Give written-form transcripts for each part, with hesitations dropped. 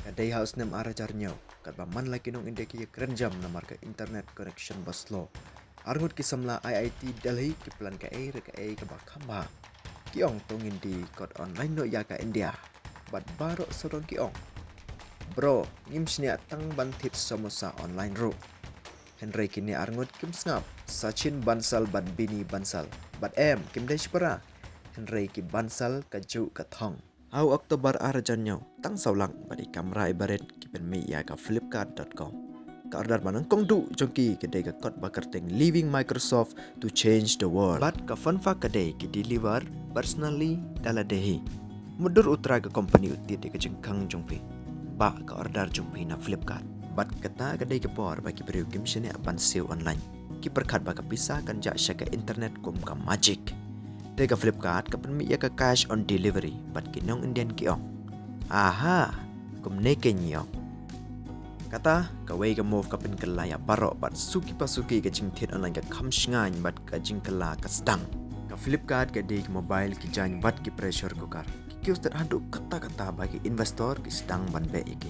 Kadai house nem arajarnyo, kat baman lagi nong India ki kerenjam namar ke internet connection baslo. Arngut ki samla IIT Delhi ki plan ka ai ke bakamba. Kiong tongin di kot online no ya ka India. Bat barok sorong kiong. Bro, ngim sini tang bantit samosa online ro. Henry kini arngut kim snap. Sachin Bansal bat bini Bansal. Bat kim dai shpara. Henry ki Bansal ka ju ka thong. Au Oktober arajanyo tang saulang badi kamera ibaret ki pen mi ya ka flipkart.com. Ka order manang kong du jongki kedai ka kot bakar teng Living Microsoft to change the world. Bat ka fun fact kedai ki deliver personally dala dehi. Mudur utra ka company utit di ka jengkang jongpi. Ba ka order jongpi na Flipkart. Bat kata kedai ka por bagi beriu kim sini aban sale online. Ki perkat ba ka pisah kan jak syaka internet kum ka magic. Tega Flipkart kapan mi ya ka cash on delivery bat kinong Indian kiong. Aha, kum neke nyong. Kata kawai ka move kapin kelaya barok bat suki pasuki ka jingtit online ka kam shingan bat ka jingkela ka sedang. Ka Flipkart ka di mobile ki jany bat ki pressure cooker. Ki kius tat haduk kata-kata bagi investor ki sedang ban be iki.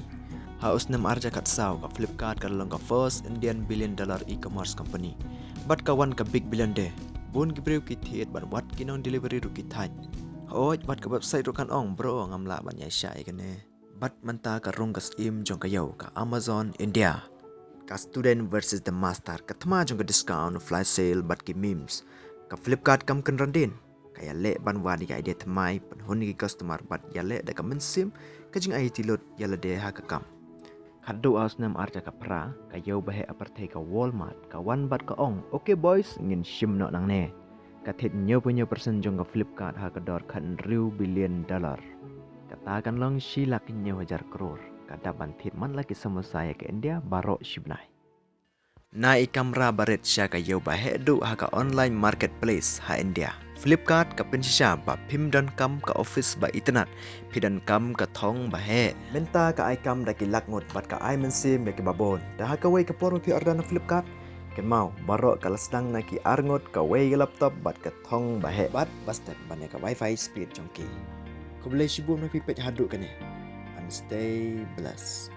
Haus nem arja kat saw ka Flipkart ka long ka first Indian $1 billion e-commerce company. Bat kawan ka big billion de. Bun gibreu ki thiet bat wat kinong delivery ru ki thai. Oj bat ka website ru kan ong bro ngamla ban yai syai kene. Bat manta ka rong ka im jong ka yau ka Amazon India. Ka student versus the master ka thma jong ka discount flash sale bat ki memes. Ka Flipkart kam kan randin. Kaya le ban wadi ka idea thmai pan honi ki customer bat ya le da ka mensim ka jing ai tilot ya le de ha ka kam. Kado aus nam arja ka pra, ka yau bahe apartheid ka Walmart, ka wan bat ka ong. Okay boys, ngin shim no nang ne. Ka tit nyo punya persen jong ka Flipkart ha ka dor kan $1 billion. Katakan long shilak nyo hajar crore. Kada bantit man lagi sama saya ke India barok shibnai. Na ikamra baret sya ka yau bahe du ha ka online marketplace ha India. Flipkart ka pensya ba pim.com ka office ba internet pidan.com ka thong ba he menta ka ikam da ki lakngot bat ka ai mensim ki babon da ha ka wei ka poro pi order na Flipkart ken mau baro ka lasdang na ki arngot ka wei ka laptop bat ka thong ba he bat bastet bane ka wifi speed jongki ko boleh sibum na pipet haduk kani and stay blessed.